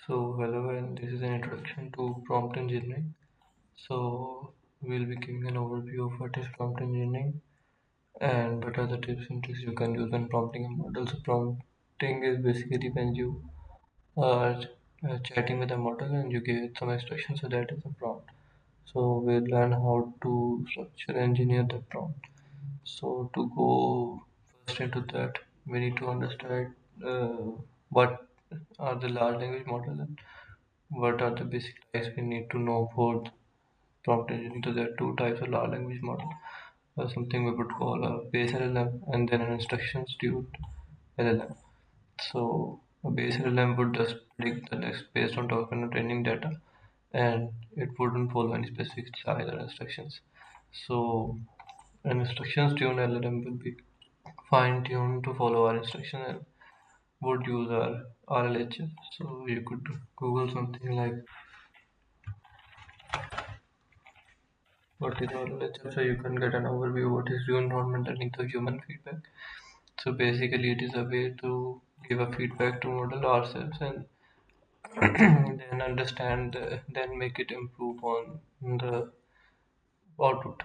Hello, and this is an introduction to prompt engineering. We'll be giving an overview of what is prompt engineering and what are the tips and tricks you can use when prompting a model. So, prompting is basically when you are chatting with a model and you give it some instructions, so that is a prompt. We'll learn how to structure engineer the prompt. To go first into that, we need to understand what are the large language models and what are the basic types we need to know for prompt engineering? So there are two types of large language model. Something we would call a base LLM and then an instructions tuned LLM. A base LLM would just predict the text based on token or training data, and it wouldn't follow any specific style or instructions. So an instructions tuned LLM will be fine tuned to follow our instruction and would use our RLHF. So you could Google something like what is RLHF, so you can get an overview what is reinforcement learning through human feedback. So basically, it is a way to give a feedback to model ourselves and then then make it improve on the output.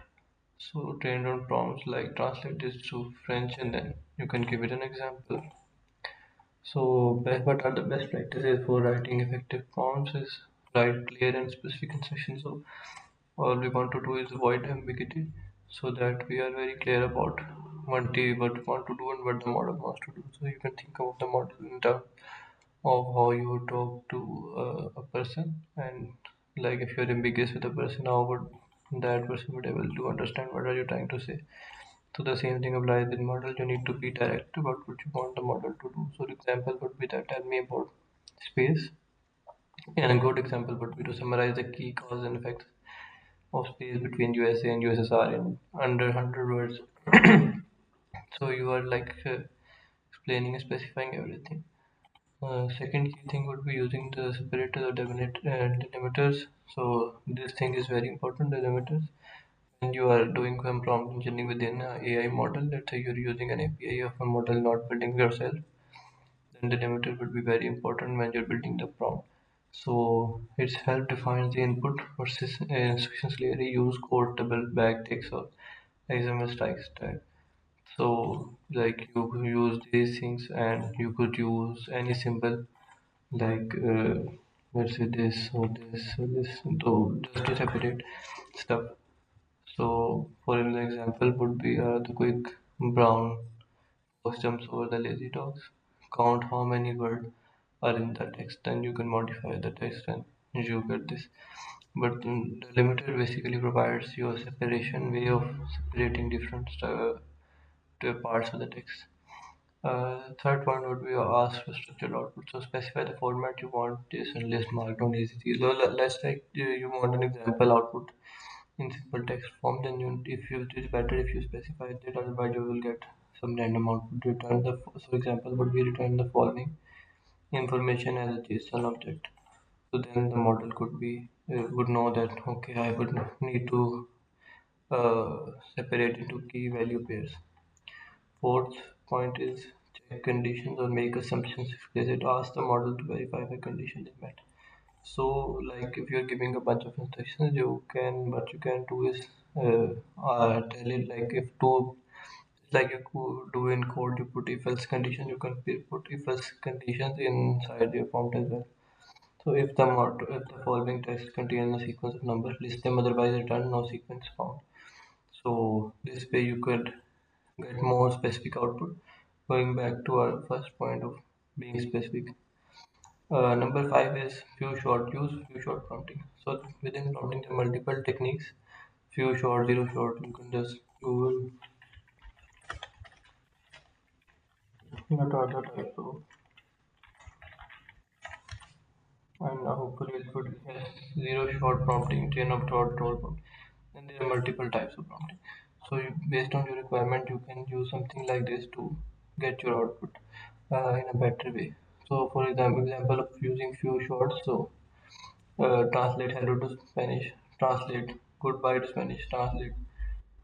So trained on prompts like translate this to French and then you can give it an example. What are the best practices for writing effective prompts is write clear and specific instructions. So all we want to do is avoid ambiguity so that we are very clear about what we want to do and what the model wants to do. So you can think of the model in terms of how you would talk to a person, and like if you're ambiguous with a person, how would that person be able to understand what are you trying to say. So the same thing applies with model. You need to be direct about what you want the model to do. So the example would be that tell me about space, and a good example would be to summarize the key cause and effects of space between USA and USSR in under 100 words. So you are like explaining and specifying everything. Second key thing would be using the separators or delimiters. So this thing is very important, delimiters. When you are doing some prompt engineering within a AI model, let's say you're using an API of a model, not building yourself, then the delimiter would be very important when you're building the prompt. So its help defines the input versus instructions layer. Use code double backticks or XML strikes tag. So like you could use these things and you could use any symbol like let's say this or this or this so just to separate stuff. So for an example would be the quick brown fox jumps over the lazy dogs. Count how many words are in the text, then you can modify the text and you get this. But the limiter basically provides you a separation way of separating different parts of the text. Third point would be ask for structured output. So specify the format you want this and list markdown easy. So let's take you want an example output in simple text form. Then if you it is better if you specify that, otherwise you will get some random output. Return the so example would be return the following information as a JSON object. So then the model could be would know that okay I would need to separate into key value pairs. Fourth point is check conditions or make assumptions explicit. Ask the model to verify if a condition is met. So, like if you're giving a bunch of instructions, what you can do is tell it like if two, like you could do in code, you put if else condition, you can put if else conditions inside your prompt as well. So if the following text contains a sequence of numbers, list them, otherwise return no sequence found. So this way you could get more specific output. Going back to our first point of being specific. Number five is few short prompting. So within prompting there are multiple techniques. Few short, zero short. You can just Google metadata type. So and hopefully it could yes, zero short prompting, chain of thought, role prompting. Then there are multiple types of prompting. Based on your requirement, you can use something like this to get your output in a better way. So for example of using few shorts, translate hello to Spanish, translate goodbye to Spanish, translate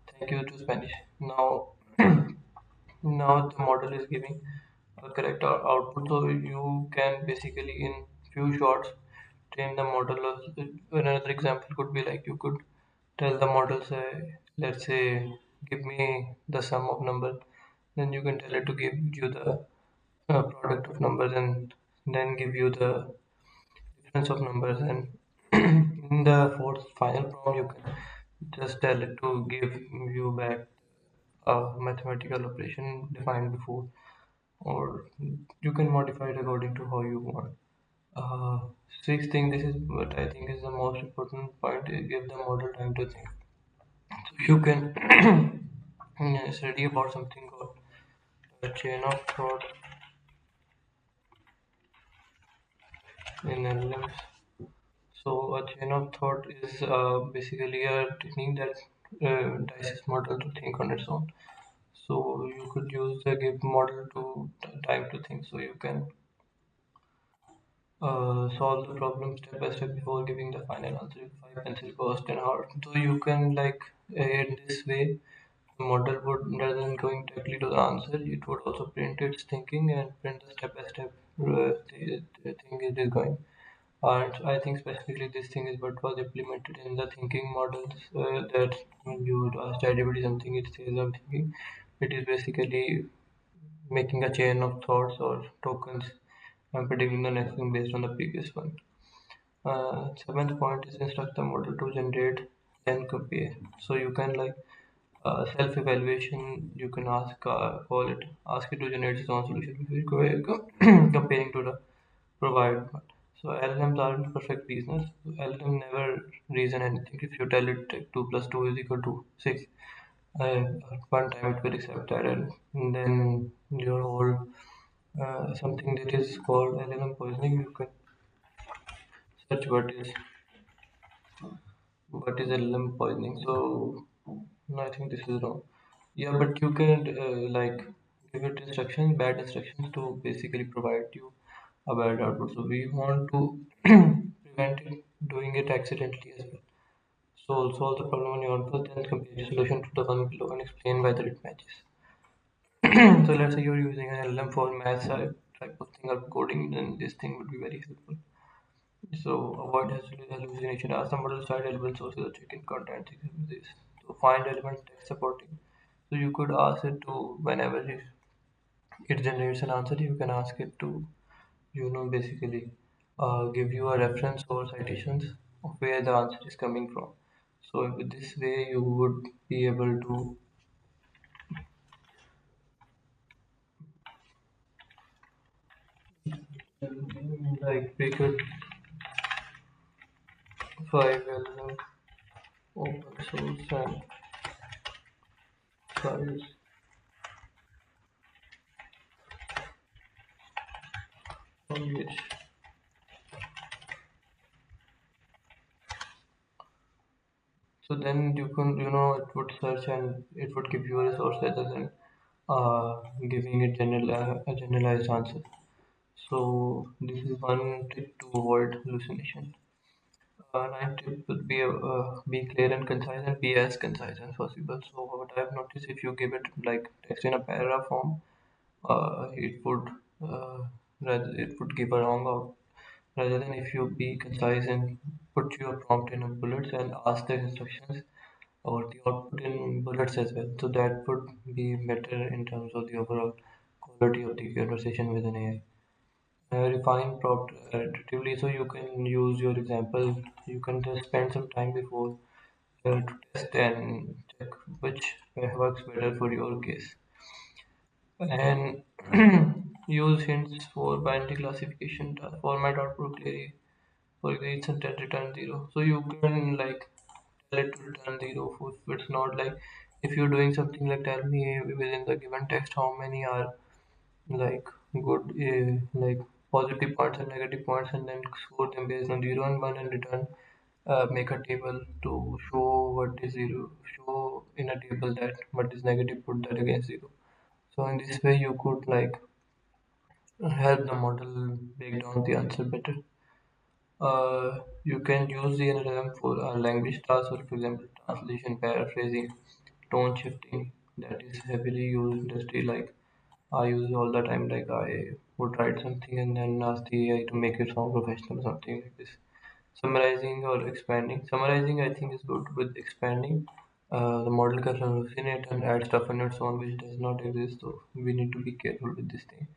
thank you to Spanish. Now the model is giving a correct output, so you can basically in few shots, train the model. Another example could be like you could tell the model, say, let's say, give me the sum of numbers. Then you can tell it to give you the product of numbers and then give you the difference of numbers. And in the fourth final prompt, you can just tell it to give you back a mathematical operation defined before, or you can modify it according to how you want. Uh, Sixth thing, this is what I think is the most important point, is give the model time to think. So you can study about something called the chain of thought in LLMs. So a chain of thought is basically a technique that teaches model to think on its own. So you could use the give model to time to think. So you can solve the problem step by step before giving the final answer with 5 pencil cost and heart. So you can like in this way, the model would rather than going directly to the answer, it would also print its thinking and print the step by step thing it is going. And I think specifically this thing is what was implemented in the thinking models, that when you ask ChatGPT something, it says I'm thinking. It is basically making a chain of thoughts or tokens and predicting the next thing based on the previous one. Seventh point is instruct the model to generate then compare. So you can like self-evaluation. You can call it, ask it to generate its own solution before comparing to the provided one. So LLMs aren't perfect reasoners. LLM never reason anything. If you tell it like 2 plus 2 is equal to 6, at one time it will accept that, and then your whole something that is called LLM poisoning. You can search what is LLM poisoning. So no, I think this is wrong. Yeah, but you can like give it instructions, bad instructions to basically provide you a bad output. So we want to prevent it doing it accidentally as well. So solve the problem on your own first, then compare the solution to the one below and explain whether it matches. So let's say you're using an LLM for math type of thing or coding, then this thing would be very helpful. So avoid hallucination. Ask the model to cite relevant sources or check in content. Things like this. So find relevant text supporting. So you could ask it to whenever it generates an answer, you can ask it to basically give you a reference or citations of where the answer is coming from. So with this way, you would be able to like pick it five relevant open source and files on which. So then you can, it would search and it would give you a resource rather than giving it a generalized answer. So this is one tip to avoid hallucination. Ninth tip would be clear and concise and be as concise as possible. So what I've noticed, if you give it like text in a paragraph form, it would it would give a wrong out. Rather than if you be concise and put your prompt in a bullets and ask the instructions or the output in bullets as well. So that would be better in terms of the overall quality of the conversation with an AI. Refine prompt iteratively, so you can use your example. You can just spend some time before to test and check which works better for your case. And use hints for binary classification, format output query for each and return zero. So you can like tell it to return zero if it's not like, if you're doing something like tell me within the given text how many are like good like positive points and negative points, and then score them based on 0 and 1 and return, make a table to show what is 0, show in a table that what is negative, put that against 0. So in this way you could like help the model break down the answer better. You can use the LLM for language tasks, or for example translation, paraphrasing, tone shifting, that is heavily used industry. Like I use it all the time. Like I would write something and then ask the AI to make it sound professional or something like this. Summarizing or expanding. Summarizing, I think, is good. With expanding, the model can hallucinate and add stuff on its own which does not exist. So we need to be careful with this thing.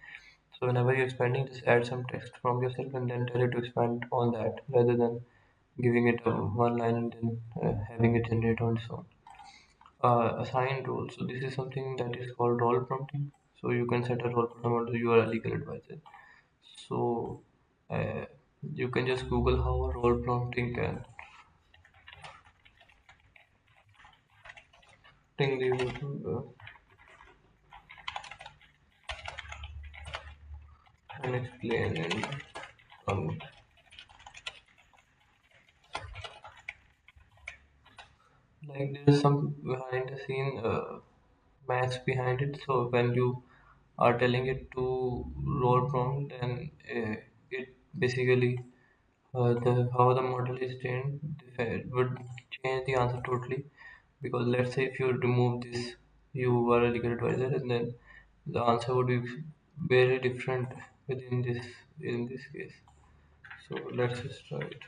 So whenever you're expanding, just add some text from yourself and then tell it to expand on that, rather than giving it a one line and then having it generate on its own. Assigned role. So this is something that is called role prompting. So you can set a role for someone. So you are a legal advisor. So uh, you can just Google how role prompting can thing the and explain and um, like there's some behind the scene maths behind it. So when you are telling it to role prompt, then it basically the how the model is trained would change the answer totally. Because let's say if you remove this, you were a legal advisor, and then the answer would be very different within this in this case. So let's just try it.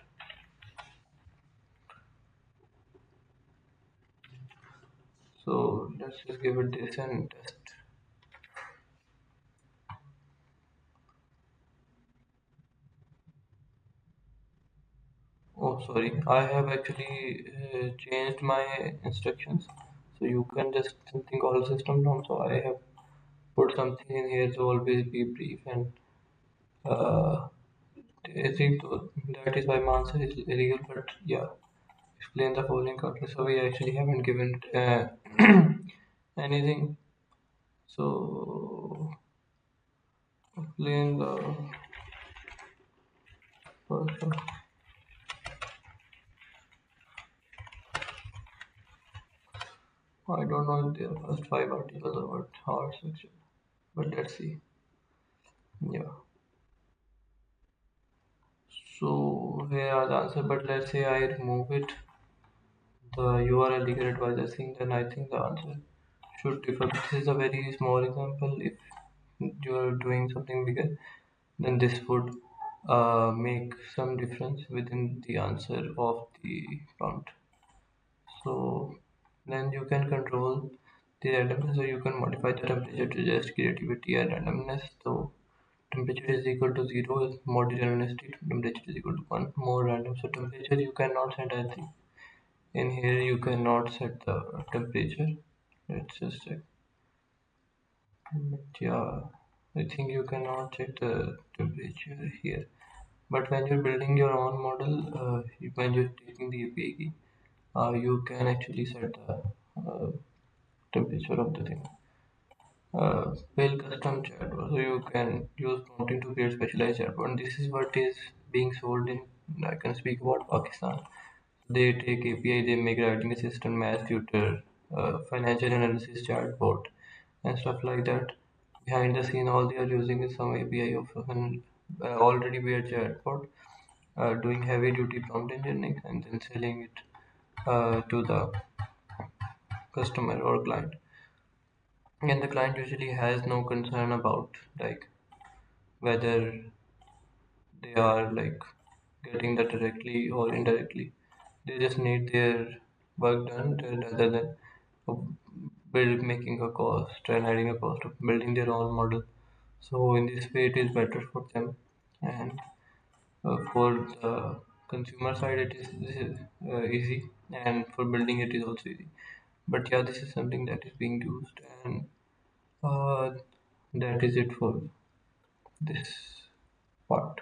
So let's just give it this and test. Oh, sorry. I have actually changed my instructions. So you can just something called system down. So I have put something in here. So always be brief and uh, I think that is why my answer is illegal. But yeah, explain the following context. So we actually haven't given anything. So explain the first. I don't know if the first five articles about hard section, but let's see. Yeah. So here are the answer, but let's say I remove it, the you are a legal advisor thing, then I think the answer should differ. This is a very small example. If you are doing something bigger, then this would make some difference within the answer of the prompt. So then you can control the randomness, so you can modify the temperature to just creativity and randomness. So temperature is equal to 0 is more deterministic, temperature is equal to 1 more random. So temperature you cannot set anything. In here you cannot set the temperature. Let's just check. But yeah, I think you cannot check the temperature here. But when you're building your own model, when you're taking the API key, you can actually set the temperature of the thing. Build custom chatbot, so you can use prompting to create specialized chatbot. And this is what is being sold in. I can speak about Pakistan. They take API, they make writing assistant, math tutor, financial analysis chatbot, and stuff like that. Behind the scene, all they are using is some API of an already built chatbot, doing heavy duty prompt engineering, and then selling it to the customer or client. And the client usually has no concern about like whether they are like getting that directly or indirectly. They just need their work done rather than uh, build making a cost and adding a cost of building their own model. So in this way, it is better for them, and for the consumer side, it is this is easy, and for building it is also easy. But yeah, this is something that is being used, and uh, that is it for this part.